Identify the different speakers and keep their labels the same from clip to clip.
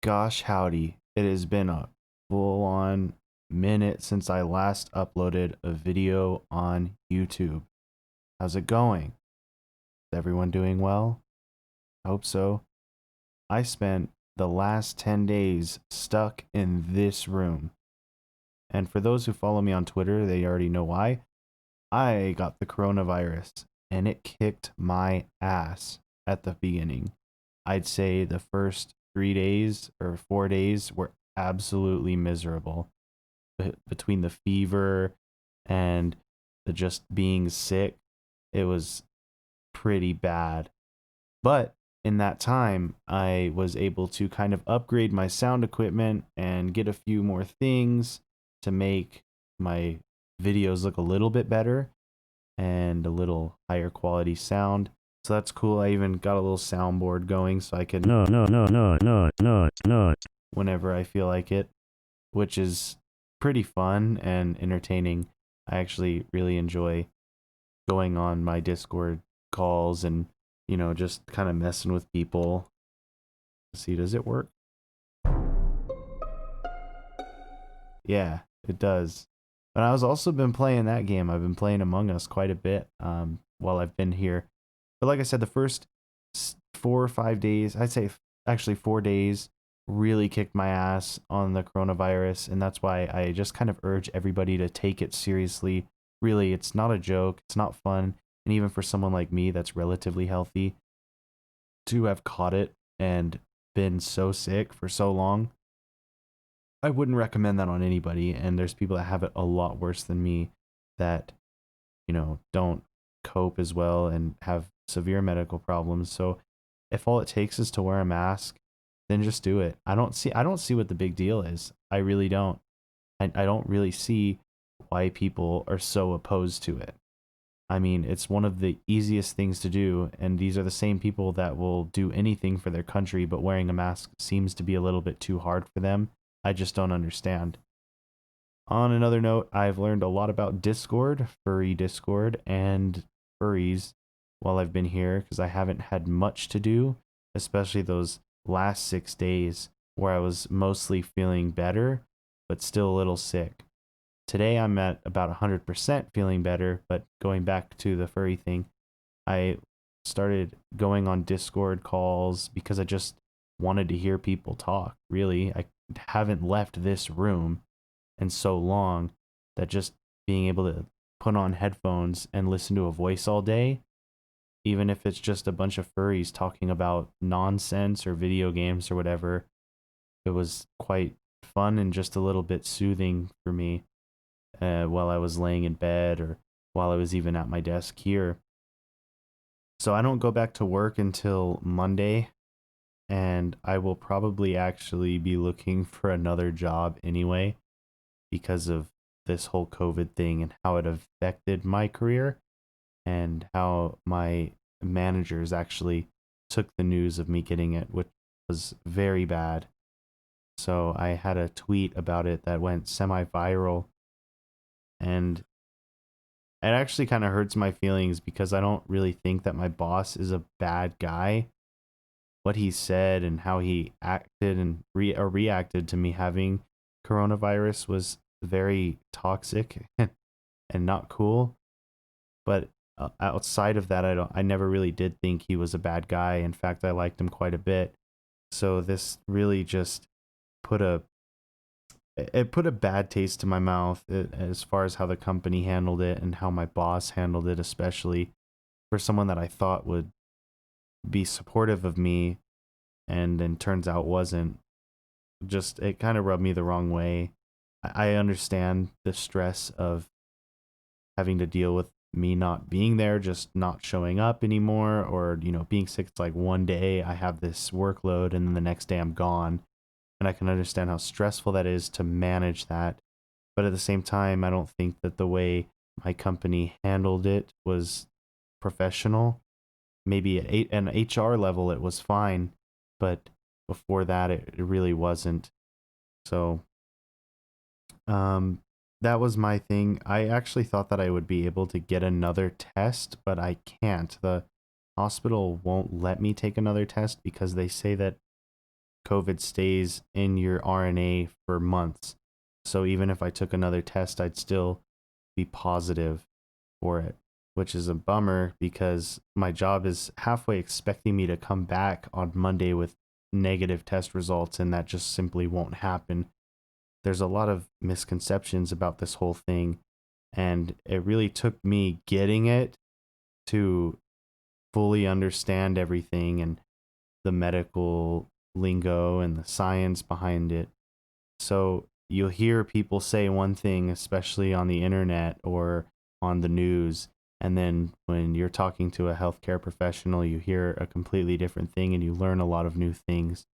Speaker 1: Gosh, howdy. It has been a full on minute since I last uploaded a video on YouTube. How's it going? Is everyone doing well? I hope so. I spent the last 10 days stuck in this room. And for those who follow me on Twitter, they already know why. I got the coronavirus and it kicked my ass at the beginning. I'd say the first 3 days or 4 days were absolutely miserable. Between the fever and the just being sick, it was pretty bad. But in that time, I was able to kind of upgrade my sound equipment and get a few more things to make my videos look a little bit better and a little higher quality sound. So that's cool. I even got a little soundboard going so I can no whenever I feel like it, which is pretty fun and entertaining. I actually really enjoy going on my Discord calls and, just kind of messing with people. Let's see, does it work? Yeah, it does. But I was also been playing that game. I've been playing Among Us quite a bit while I've been here. But like I said, the first 4 or 5 days, I'd say actually 4 days, really kicked my ass on the coronavirus. And that's why I just kind of urge everybody to take it seriously. Really, it's not a joke, it's not fun. And even for someone like me that's relatively healthy, to have caught it and been so sick for so long, I wouldn't recommend that on anybody. And there's people that have it a lot worse than me that, don't cope as well and have severe medical problems. So if all it takes is to wear a mask, then just do it. I don't see what the big deal is. I really don't. I don't really see why people are so opposed to it. I mean, it's one of the easiest things to do, and these are the same people that will do anything for their country, but wearing a mask seems to be a little bit too hard for them. I just don't understand. On another note, I've learned a lot about Discord, furry Discord, and furries while I've been here because I haven't had much to do, especially those last 6 days where I was mostly feeling better, but still a little sick. Today I'm at about 100% feeling better, but going back to the furry thing, I started going on Discord calls because I just wanted to hear people talk. Really, I haven't left this room in so long that just being able to put on headphones and listen to a voice all day, even if it's just a bunch of furries talking about nonsense or video games or whatever, it was quite fun and just a little bit soothing for me while I was laying in bed or while I was even at my desk here. So I don't go back to work until Monday, and I will probably actually be looking for another job anyway because of this whole COVID thing and how it affected my career and how my managers actually took the news of me getting it, which was very bad. So I had a tweet about it that went semi viral, and it actually kind of hurts my feelings because I don't really think that my boss is a bad guy. What he said and how he acted and reacted to me having coronavirus was very toxic and not cool. But outside of that, I never really did think he was a bad guy. In fact, I liked him quite a bit. So this really just put a it put a bad taste in my mouth as far as how the company handled it and how my boss handled it, especially for someone that I thought would be supportive of me and then turns out wasn't. Just it kind of rubbed me the wrong way. I understand the stress of having to deal with me not being there, just not showing up anymore, or being sick. It's like one day I have this workload and then the next day I'm gone, and I can understand how stressful that is to manage that. But at the same time, I don't think that the way my company handled it was professional. Maybe at an HR level it was fine, but before that it really wasn't. So um that was my thing. I actually thought that I would be able to get another test, but I can't. The hospital won't let me take another test because they say that COVID stays in your RNA for months. So even if I took another test, I'd still be positive for it, which is a bummer because my job is halfway expecting me to come back on Monday with negative test results, and that just simply won't happen. There's a lot of misconceptions about this whole thing, and it really took me getting it to fully understand everything and the medical lingo and the science behind it. So you'll hear people say one thing, especially on the internet or on the news, and then when you're talking to a healthcare professional, you hear a completely different thing and you learn a lot of new things.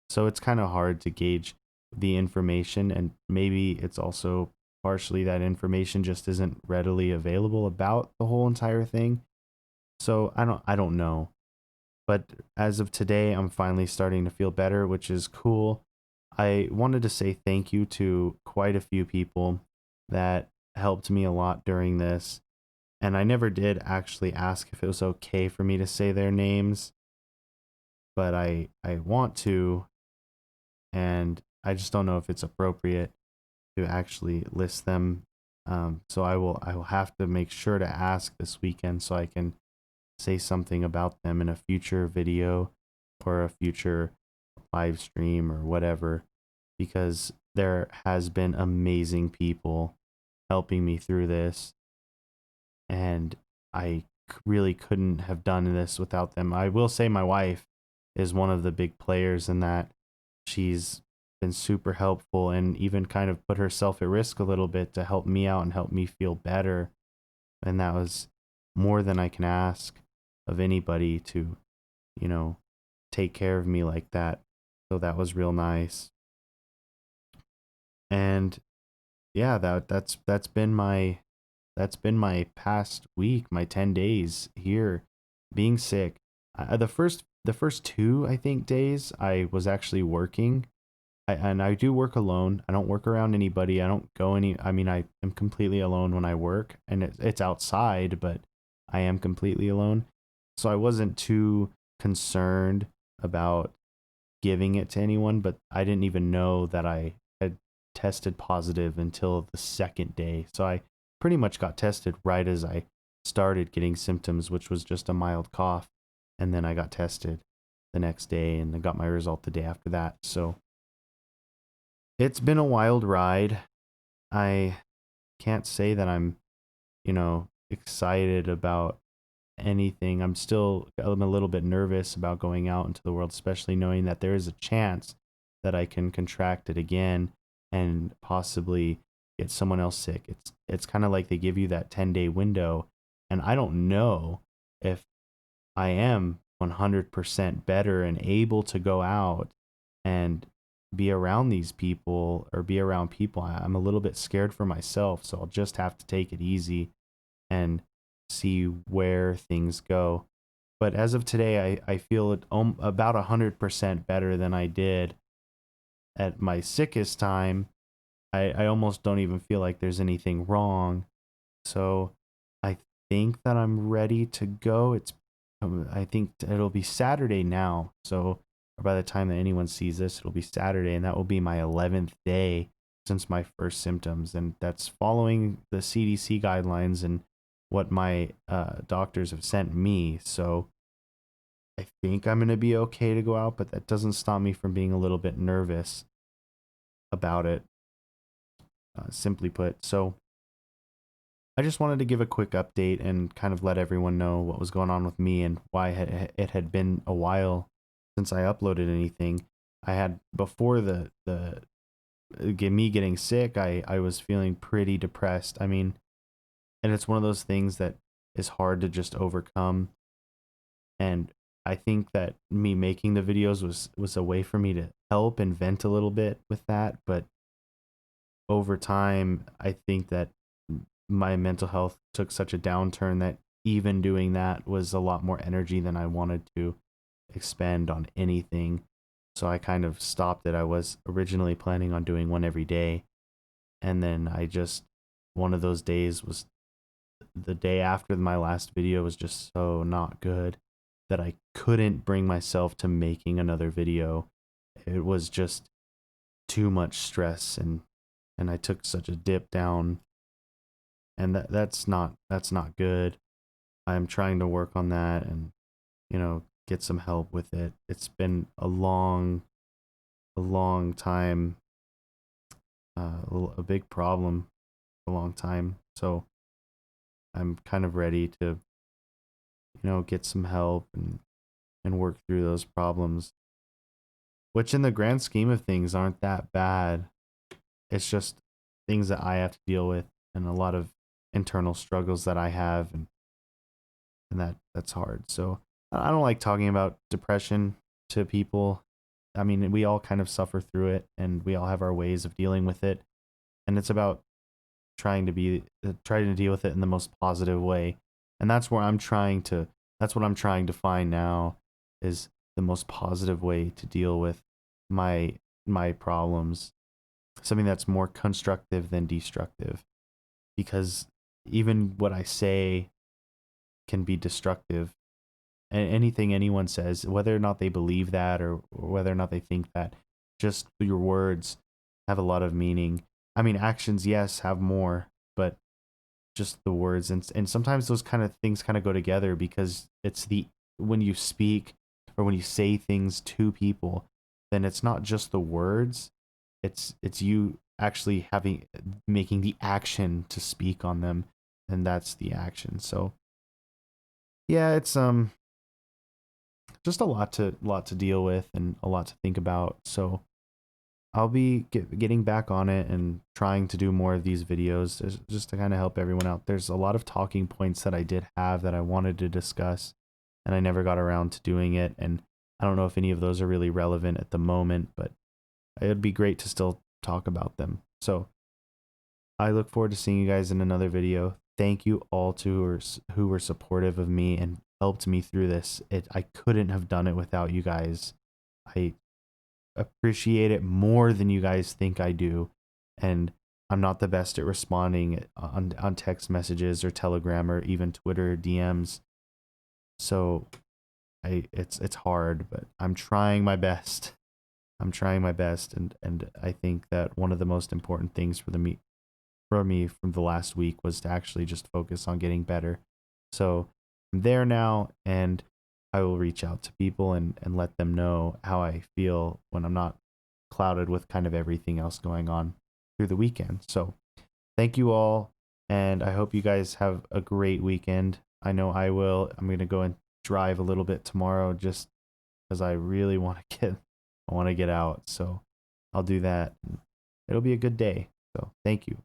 Speaker 1: So it's kind of hard to gauge the information, and maybe it's also partially that information just isn't readily available about the whole entire thing. So I don't know. But as of today, I'm finally starting to feel better, which is cool. I wanted to say thank you to quite a few people that helped me a lot during this. And I never did actually ask if it was okay for me to say their names, but I want to, and I just don't know if it's appropriate to actually list them. So I will have to make sure to ask this weekend so I can say something about them in a future video or a future live stream or whatever, because there has been amazing people helping me through this, and really couldn't have done this without them. I will say my wife is one of the big players in that. She's been super helpful and even kind of put herself at risk a little bit to help me out and help me feel better. And that was more than I can ask of anybody to, you know, take care of me like that. So that was real nice. And yeah, that's been my past week, my 10 days here being sick. The first 2, I think, days I was actually working. And I do work alone. I don't work around anybody. I don't go any I mean, I am completely alone when I work, and it's outside, but I am completely alone. So I wasn't too concerned about giving it to anyone, but I didn't even know that I had tested positive until the second day. So I pretty much got tested right as I started getting symptoms, which was just a mild cough. And then I got tested the next day and I got my result the day after that. So it's been a wild ride. I can't say that I'm, excited about anything. I'm a little bit nervous about going out into the world, especially knowing that there is a chance that I can contract it again and possibly get someone else sick. It's kind of like they give you that 10-day window, and I don't know if I am 100% better and able to go out and be around these people or be around people. I'm a little bit scared for myself, so I'll just have to take it easy and see where things go. But as of today, I feel about 100% better than I did at my sickest time. I almost don't even feel like there's anything wrong. So I think that I'm ready to go. I think it'll be Saturday now. So by the time that anyone sees this, it'll be Saturday, and that will be my 11th day since my first symptoms. And that's following the CDC guidelines and what my doctors have sent me. So I think I'm going to be okay to go out, but that doesn't stop me from being a little bit nervous about it, simply put. So I just wanted to give a quick update and kind of let everyone know what was going on with me and why it had been a while since I uploaded anything. I had before me getting sick, I was feeling pretty depressed. I mean, and it's one of those things that is hard to just overcome. And I think that me making the videos was a way for me to help and vent a little bit with that. But over time, I think that my mental health took such a downturn that even doing that was a lot more energy than I wanted to expend on anything. So I kind of stopped it. I was originally planning on doing one every day. And then one of those days was the day after my last video was just so not good that I couldn't bring myself to making another video. it was just too much stress, and I took such a dip down, and that's not good. I'm trying to work on that and, get some help with it. It's been a long time, a big problem, a long time. So I'm kind of ready to, get some help and work through those problems, which in the grand scheme of things aren't that bad. It's just things that I have to deal with and a lot of internal struggles that I have, and that's hard. So I don't like talking about depression to people. I mean, we all kind of suffer through it and we all have our ways of dealing with it. And it's about trying to deal with it in the most positive way. And that's what I'm trying to find now, is the most positive way to deal with my problems. Something that's more constructive than destructive, because even what I say can be destructive. And anything anyone says, whether or not they believe that, or whether or not they think that, just your words have a lot of meaning. I mean, actions, yes, have more, but just the words, and sometimes those kind of things kind of go together, because it's the when you speak or when you say things to people, then it's not just the words, it's you actually making the action to speak on them, and that's the action. So yeah, it's just a lot to deal with and a lot to think about. So I'll be getting back on it and trying to do more of these videos, just to kind of help everyone out. There's a lot of talking points that I did have that I wanted to discuss, and I never got around to doing it. And I don't know if any of those are really relevant at the moment, but it'd be great to still talk about them. So I look forward to seeing you guys in another video. Thank you all who were supportive of me and helped me through this. I couldn't have done it without you guys. I appreciate it more than you guys think I do, and I'm not the best at responding on text messages or Telegram or even Twitter DMs. So it's hard, but I'm trying my best. I'm trying my best, and I think that one of the most important things for me from the last week was to actually just focus on getting better. So I'm there now, and I will reach out to people and let them know how I feel when I'm not clouded with kind of everything else going on through the weekend. So thank you all, and I hope you guys have a great weekend. I know I will. I'm going to go and drive a little bit tomorrow, just because I really want to get out. So I'll do that. It'll be a good day. So thank you.